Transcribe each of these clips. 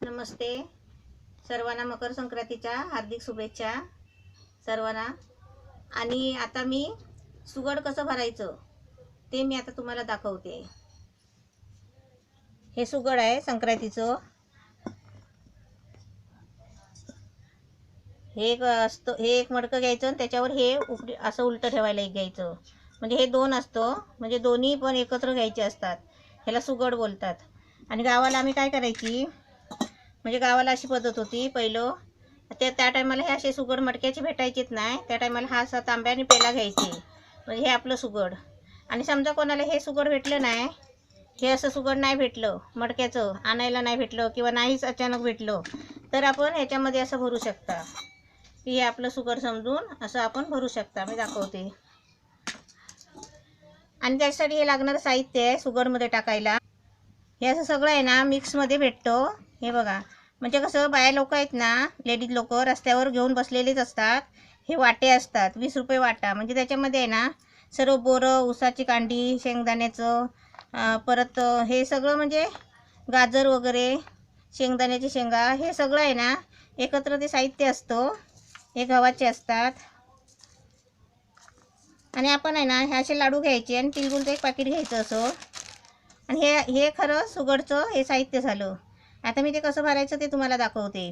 नमस्ते सर्वांना, मकर संक्रांतीच्या हार्दिक शुभेच्छा सर्वांना। आणि आता मी सुगड कसं भरायचं ते मी आता तुम्हाला दाखवते। हे सुगड आहे संक्रांतीचं। हे एक मडकं घ्यायचं आणि त्याच्यावर हे असं उलटं ठेवायला घ्यायचं। म्हणजे हे दोन असतं, म्हणजे दोन्ही पण एकत्र घ्यायचे असतात, ह्याला सुगड बोलतात। आणि गावाला आम्ही काय करायची, म्हणजे गावाला अशी पद्धत होती पहिलं, त्या टायमाला हे असे सुगड मडक्याचे भेटायचेच नाही। त्या टायमाला हा असा तांब्याने पेला घ्यायचे, म्हणजे हे आपलं सुगड। आणि समजा कोणाला हे सुगड भेटलं नाही, हे असं सुगड नाही भेटलं, मडक्याचं आणायला नाही भेटलं किंवा नाहीच अचानक भेटलं, तर आपण ह्याच्यामध्ये असं भरू शकता की हे आपलं सुगड समजून असं आपण भरू शकता। मी दाखवते। आणि त्यासाठी हे लागणारं साहित्य आहे सुगडमध्ये टाकायला। हे असं सगळं आहे ना मिक्समध्ये भेटतं। हे बघा, म्हणजे कसं बाया लोक आहेत ना, लेडीज लोक रस्त्यावर घेऊन बसलेलेच असतात। हे वाटे असतात, 20 रुपये वाटा। म्हणजे त्याच्यामध्ये आहे ना सर्व बोरं, ऊसाची कांडी, शेंगदाण्याचं, परत हे सगळं म्हणजे गाजर वगैरे, शेंगदाण्याची शेंगा, हे सगळं आहे ना एकत्र ते साहित्य असतं। हे गव्हाचे असतात। आणि आपण आहे ना हे असे लाडू घ्यायचे आणि तिळगुळचं एक पाकिट घ्यायचं असं। आणि हे खरं सुगडचं हे साहित्य झालं। आता मी ते कसं भरायचं ते तुम्हाला दाखवते।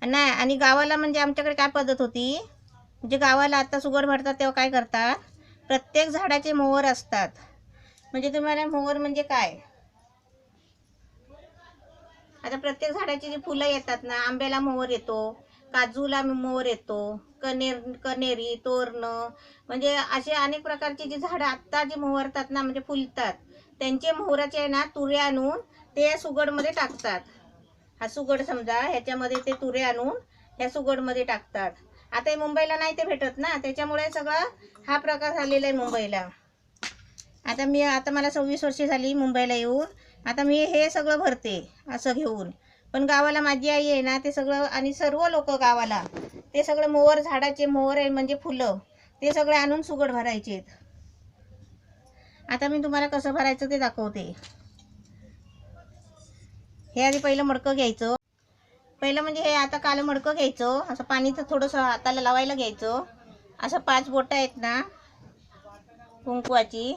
नाही, आणि गावाला म्हणजे आमच्याकडे काय पद्धत होती, म्हणजे गावाला आता सुगड भरतात तेव्हा काय करतात, प्रत्येक झाडाचे मोहर असतात। म्हणजे तुम्हाला मोहर म्हणजे काय, आता प्रत्येक झाडाची जी फुलं येतात ना, आंब्याला मोहर येतो, काजूला मोहर येतो, कनेरी, तोरण, म्हणजे असे अनेक प्रकारची जी झाडं आत्ता जी मोहरतात ना, म्हणजे फुलतात, त्यांचे मोहराचे आहे ना तुरे आणून ते सुगडमध्ये टाकतात। हा सुगड समजा, ह्याच्यामध्ये ते तुरे आणून ह्या सुगडमध्ये टाकतात। आता हे मुंबईला नाही ते भेटत ना, त्याच्यामुळे सगळा हा प्रकार झालेला आहे मुंबईला। आता मला 26 वर्षे झाली मुंबईला येऊन। आता मी हे सगळं भरते असं घेऊन। पण गावाला माझी आई आहे ना, ते सगळं आणि सर्व लोक गावाला ते सगळं मोहर, झाडाचे मोहर आहे म्हणजे फुलं, ते सगळे आणून सुगड भरायचे। आता मी तुम्हाला कसं भरायचं ते दाखवते। हे आधी पहिलं मडकं घ्यायचं। पहिलं म्हणजे हे आता कालं मडकं घ्यायचं, असं पाणीचं थोडंसं हाताला लावायला घ्यायचं। असं 5 बोटं आहेत ना कुंकवाची,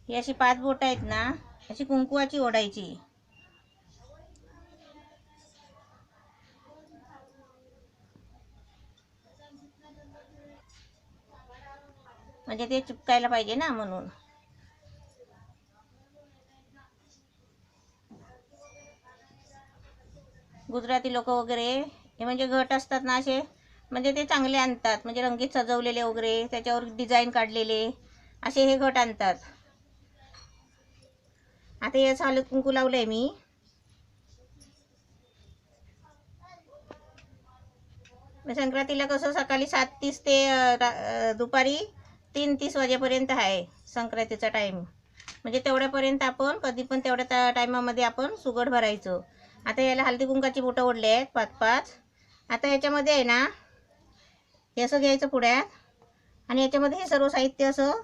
ही अशी 5 बोटं आहेत ना, अशी कुंकवाची ओढायची। म्हणजे ते चिपकायला पाहिजे ना म्हणून। गुजराती लोक वगैरे हे म्हणजे घट असतात ना असे, म्हणजे ते चांगले आणतात, म्हणजे रंगीत सजवलेले वगैरे, त्याच्यावर डिझाईन काढलेले असे हे घट आणतात। आता हे हळद कुंकू लावलंय मी। संक्रांतीला कसं सकाळी 7:30 ते दुपारी 3:30 वाजेपर्यंत आहे संक्रांतीचा टाईम। म्हणजे तेवढ्यापर्यंत आपण कधी पण तेवढ्या टायमामध्ये आपण सुगड भरायचं। आता याला हळदी कुंकाची बोटं ओढले आहेत 5-5। आता ह्याच्यामध्ये आहे ना हे असं घ्यायचं पुढ्यात, आणि याच्यामध्ये हे सर्व साहित्य असं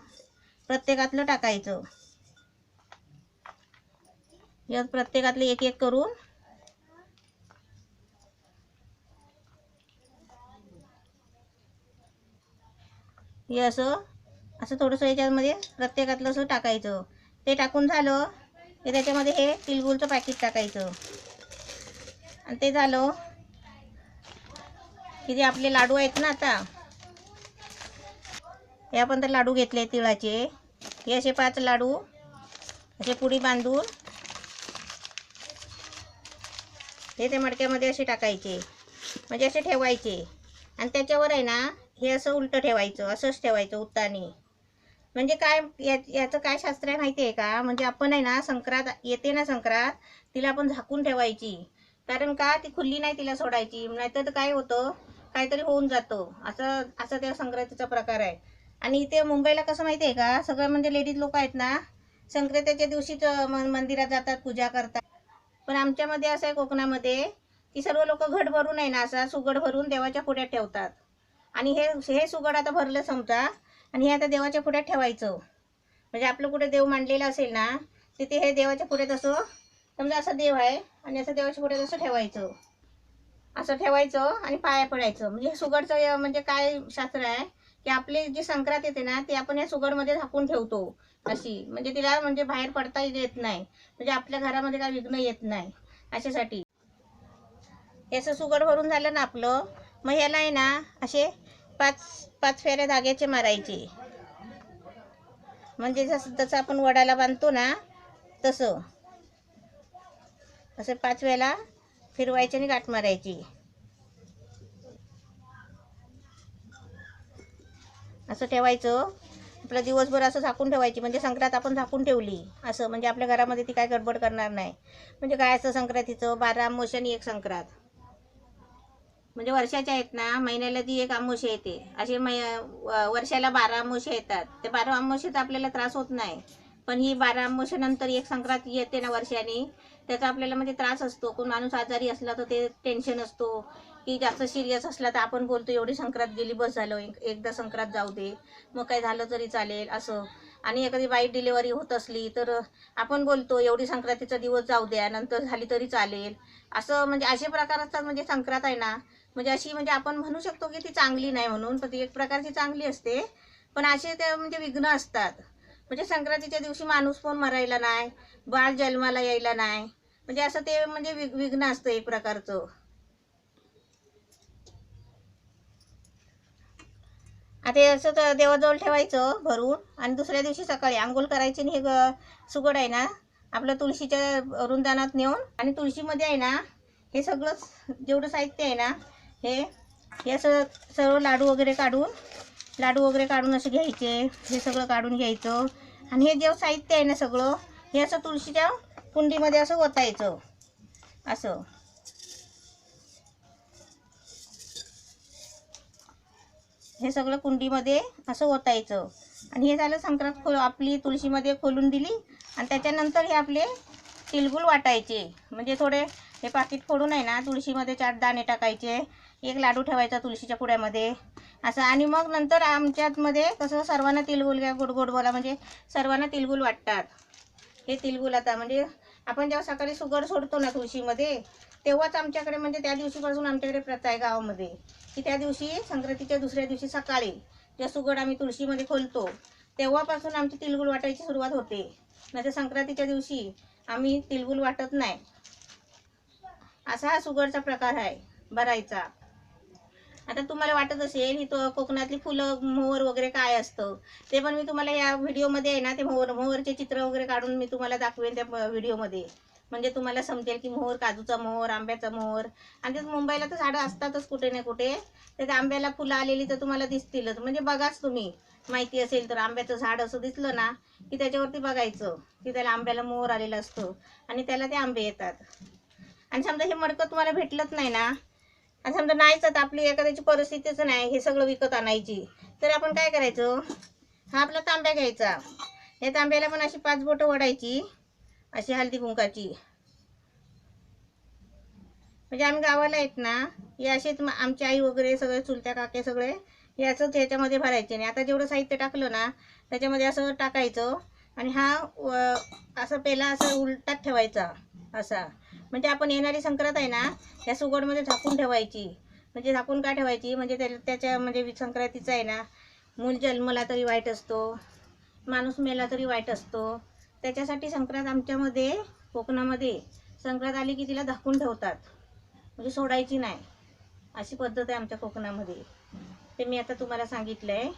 प्रत्येकातलं टाकायचं। यात प्रत्येकातलं एक एक करून हे असं थोडंसं याच्यामध्ये प्रत्येकातलं असं टाकायचं। ते टाकून झालं की त्याच्यामध्ये हे तिळगुळचं पॅकेट टाकायचं। आणि ते झालं की जे आपले लाडू आहेत ना, आता हे आपण तर लाडू घेतले तिळाचे, हे असे 5 लाडू असे पुडी बांधून हे त्या मडक्यामध्ये असे टाकायचे, म्हणजे असे ठेवायचे। आणि त्याच्यावर आहे ना हे असं उलटं ठेवायचं, असंच ठेवायचं उत्तानी। म्हणजे काय याचं काय शास्त्र आहे माहिती आहे का, म्हणजे आपण आहे ना संक्रांत येते ना, संक्रांत तिला आपण झाकून ठेवायची। कारण का, ती खुल्ली नाही तिला सोडायची, नाहीतर काय होतं, काहीतरी होऊन जातं, असं त्या संक्रांतीचा प्रकार आहे। आणि इथे मुंबईला कसं माहिती आहे का, सगळं म्हणजे लेडीज लोक आहेत ना संक्रांतीच्या दिवशीच मंदिरात जातात, पूजा करतात। पण आमच्यामध्ये असं आहे कोकणामध्ये की सर्व लोक घट भरून आहे ना असा सुगड भरून देवाच्या पुढ्यात ठेवतात। आणि हे सुगड आता भरलं समजा, आणि हे आता देवाच्या पुढ्यात ठेवायचं। म्हणजे आपलं कुठे देव मांडलेलं असेल ना, तिथे हे देवाच्या पुढ्यात असं समजा असं देव आहे आणि असं देवाच्या पुढे असं ठेवायचं, असं ठेवायचं आणि पाया पडायचं. म्हणजे सुगडचं म्हणजे काय शास्त्र आहे की आपली जी संक्रांत येते ना ती आपण या सुगडमध्ये झाकून ठेवतो अशी, म्हणजे तिला म्हणजे बाहेर पडता येत नाही, म्हणजे आपल्या घरामध्ये काय विघ्न येत नाही अशासाठी. याचं सुगड भरून झालं ना आपलं, मग ह्याला आहे ना असे 5 फेऱ्या धाग्याचे मारायचे. म्हणजे जसं आपण वडाला बांधतो ना तसं असे 5 वेळेला फिरवायचे आणि गाठ मारायची. असं ठेवायचं आपलं दिवसभर, असं झाकून ठेवायची. म्हणजे संक्रांत आपण झाकून ठेवली असं, म्हणजे आपल्या घरामध्ये ती काय गडबड करणार नाही. म्हणजे काय असतं संक्रांतीचं 12 अमावस्या आणि 1 संक्रांत, म्हणजे वर्षाच्या आहेत ना, महिन्याला ती 1 अमावस्या येते. असे वर्षाला 12 अमावस्या येतात. ते 12 अमावस्येचा आपल्याला त्रास होत नाही, पण ही 12 अमावस्येनंतर 1 संक्रांत येते ना वर्षाने, त्याचा आपल्याला म्हणजे त्रास असतो. कोण माणूस आजारी असला तर ते टेन्शन असतो, की जास्त सिरियस असला तर आपण बोलतो एवढी संक्रांत गेली बस झालं, एकदा संक्रांत जाऊ दे, मग काय झालं तरी चालेल असं. आणि एखादी वाईट डिलिव्हरी होत असली तर आपण बोलतो एवढी संक्रांतीचा दिवस जाऊ द्या, नंतर झाली तरी चालेल असं. म्हणजे असे प्रकार असतात. म्हणजे संक्रांत आहे ना, म्हणजे अशी म्हणजे आपण म्हणू शकतो की ती चांगली नाही म्हणून, पण ती एक प्रकारची चांगली असते. पण असे ते म्हणजे विघ्न असतात. म्हणजे संक्रांतीच्या दिवशी माणूस पण मरायला नाही, बाळ जन्माला यायला नाही, म्हणजे असं ते म्हणजे विघ्न असतं एक प्रकारचं. आता असं तर देवाजवळ ठेवायचं भरून, आणि दुसऱ्या दिवशी सकाळी आंघोळ करायची. आणि हे सुगड आहे ना आपलं तुळशीच्या रुंदानात नेऊन, आणि तुळशीमध्ये आहे ना हे सगळं जेवढं साहित्य आहे ना हे असं सर्व लाडू वगैरे काढून असे घ्यायचे. हे सगळं काढून घ्यायचं, आणि हे जे साहित्य आहे ना सगळं हे असं तुळशीच्या कुंडीमध्ये असं ओतायचं असं. हे सगळं कुंडीमध्ये असं ओतायचं. आणि हे झालं संक्रांत आपली तुळशीमध्ये खोलून दिली. आणि त्याच्यानंतर हे आपले तिळगुळ वाटायचे. म्हणजे थोडे हे पाकिट फोडून आहे ना तुळशीमध्ये 4 दाणे टाकायचे, 1 लाडू ठेवायचा तुळशीच्या पुड्यामध्ये असं. आणि मग नंतर आमच्यामध्ये कसं सर्वांना तिळगुळ घ्या गोड गोड बोला, म्हणजे सर्वांना तिळगुळ वाटतात. हे तिळगुळ आता म्हणजे आपण जेव्हा सकाळी सुगड सोडतो ना तुळशीमध्ये, तेव्हाच आमच्याकडे म्हणजे त्या दिवशीपासून आमच्याकडे प्रथा आहे गावामध्ये, की त्या दिवशी संक्रांतीच्या दुसऱ्या दिवशी सकाळी जे सुगड आम्ही तुळशीमध्ये खोलतो तेव्हापासून आमची तिळगुळ वाटायची सुरुवात होते. नाहीतर संक्रांतीच्या दिवशी आम्ही तिळगुळ वाटत नाही. असा हा सुगडचा प्रकार आहे भरायचा. आता तुम्हाला वाटत असेल ही तो कोकणातली फुलं मोहर वगैरे काय असतं, ते पण मी तुम्हाला या व्हिडिओमध्ये आहे ना ते मोहरचे चित्र वगैरे काढून मी तुम्हाला दाखवेन त्या व्हिडिओमध्ये. म्हणजे तुम्हाला समजेल की मोहर, काजूचा मोहर, आंब्याचा मोहर. आणि ते मुंबईला तर झाडं असतातच कुठे ना कुठे, त्या आंब्याला फुलं आलेली तर तुम्हाला दिसतीलच. म्हणजे बघाच तुम्ही, माहिती असेल तर आंब्याचं झाड असं दिसलं ना की त्याच्यावरती बघायचं की त्याला आंब्याला मोहर आलेला असतो आणि त्याला ते आंबे येतात. आणि समजा हे मडकं तुम्हाला भेटलंच नाही ना, आणि समजा नाहीच आता आपली एखाद्याची परिस्थितीच नाही हे सगळं विकत आणायची, तर आपण काय करायचं, हा आपला तांब्या घ्यायचा. या तांब्याला पण अशी 5 बोटं ओढायची अशी हळदी कुंकाची. म्हणजे आम्ही गावाला आहेत ना हे असेच आमची आई वगैरे सगळे चुलत्या काके सगळे हे असंच ह्याच्यामध्ये भरायचे. आणि आता जेवढं साहित्य टाकलं ना त्याच्यामध्ये असं टाकायचं, आणि हा असं पेला असं उलटात ठेवायचा असा. म्हणजे आपण येणारी संक्रांत आहे ना या सुगडमध्ये झाकून ठेवायची. म्हणजे झाकून का ठेवायची, म्हणजे त्याच्या म्हणजे संक्रांतीचं आहे ना, मूल जन्मला तरी वाईट असतो, माणूस मेला तरी वाईट असतो, त्याच्यासाठी संक्रांत आमच्यामध्ये कोकणामध्ये संक्रांत आली की तिला झाकून ठेवतात, म्हणजे सोडायची नाही. अशी पद्धत आहे आमच्या कोकणामध्ये, ते मी आता तुम्हाला सांगितलं आहे.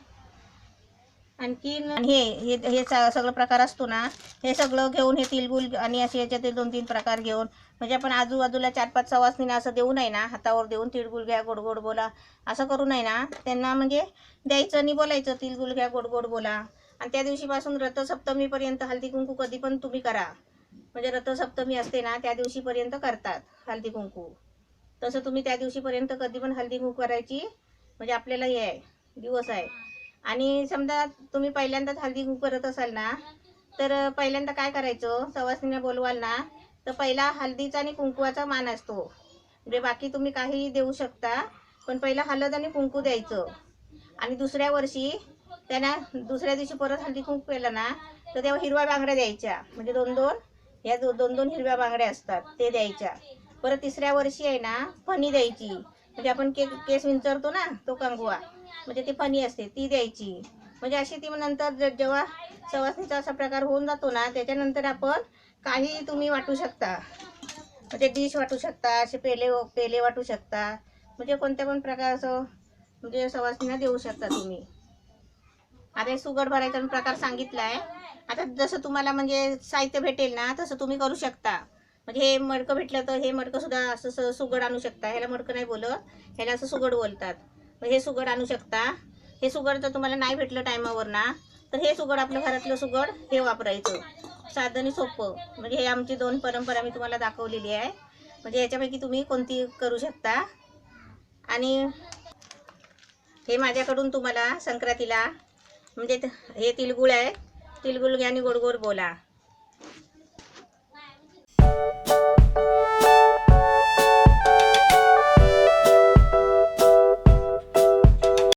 आणखीन हे सगळं प्रकार असतो ना हे सगळं घेऊन हे तिळगुळ आणि असे याच्यात 2-3 प्रकार घेऊन, म्हणजे आपण आजूबाजूला 4-5 सवासनींना असं देऊ नये ना, हातावर देऊन तिळगुळ घ्या गोड गोड बोला असं करू नये ना, त्यांना म्हणजे द्यायचं आणि बोलायचं तिळगुळ घ्या गोड गोड बोला. आणि त्या दिवशीपासून रथसप्तमीपर्यंत हळदी कुंकू कधी पण तुम्ही करा. म्हणजे रथसप्तमी असते ना त्या दिवशीपर्यंत करतात हळदी कुंकू, तसं तुम्ही त्या दिवशीपर्यंत कधी पण हळदी कुंकू करायची. म्हणजे आपल्याला हे आहे दिवस आहे. आणि समजा तुम्ही पहिल्यांदाच हळदी कुंकू करत असाल ना, तर पहिल्यांदा काय करायचं, सवासनींना बोलवाल ना तर पहिला हळदीचा आणि कुंकवाचा मान असतो. म्हणजे बाकी तुम्ही काही देऊ शकता, पण पहिला हळद आणि कुंकू द्यायचं. आणि दुसऱ्या वर्षी त्यांना दुसऱ्या दिवशी परत हळदी कुंकू केलं ना तर तेव्हा हिरव्या बांगड्या द्यायच्या, म्हणजे 2-2 या दोन दोन हिरव्या बांगड्या असतात ते द्यायच्या. परत तिसऱ्या वर्षी आहे ना फणी द्यायची, म्हणजे आपण केस विंचरतो ना तो कंगवा, म्हणजे ती फणी असते ती द्यायची. म्हणजे अशी ती नंतर जेव्हा सवासणीचा असा प्रकार होऊन जातो ना त्याच्यानंतर आपण काही तुम्ही वाटू शकता, म्हणजे डिश वाटू शकता, असे पेले पेले वाटू शकता, म्हणजे कोणत्या पण प्रकारचं म्हणजे सवासणीला देऊ शकता तुम्ही. आता हे सुगड भरायचा प्रकार सांगितला आहे. आता जसं तुम्हाला म्हणजे साहित्य भेटेल ना तसं तुम्ही करू शकता. म्हणजे हे मडकं भेटलं तर हे मडकं सुद्धा असं सुगड आणू शकता. ह्याला मडकं नाही बोलत, ह्याला असं सुगड बोलतात. मग हे सुगड आणू शकता. हे सुगड जर तुम्हाला नाही भेटलं टायमावर ना तर हे सुगड आपलं घरातलं सुगड हे वापरायचं, साधं आणि सोपं. म्हणजे हे आमची 2 परंपरा मी तुम्हाला दाखवलेली आहे. म्हणजे याच्यापैकी तुम्ही कोणती करू शकता. आणि हे माझ्याकडून तुम्हाला संक्रांतीला म्हणजे हे तिळगुळ आहे, तिळगुळ घ्या आणि गोड गोड बोला.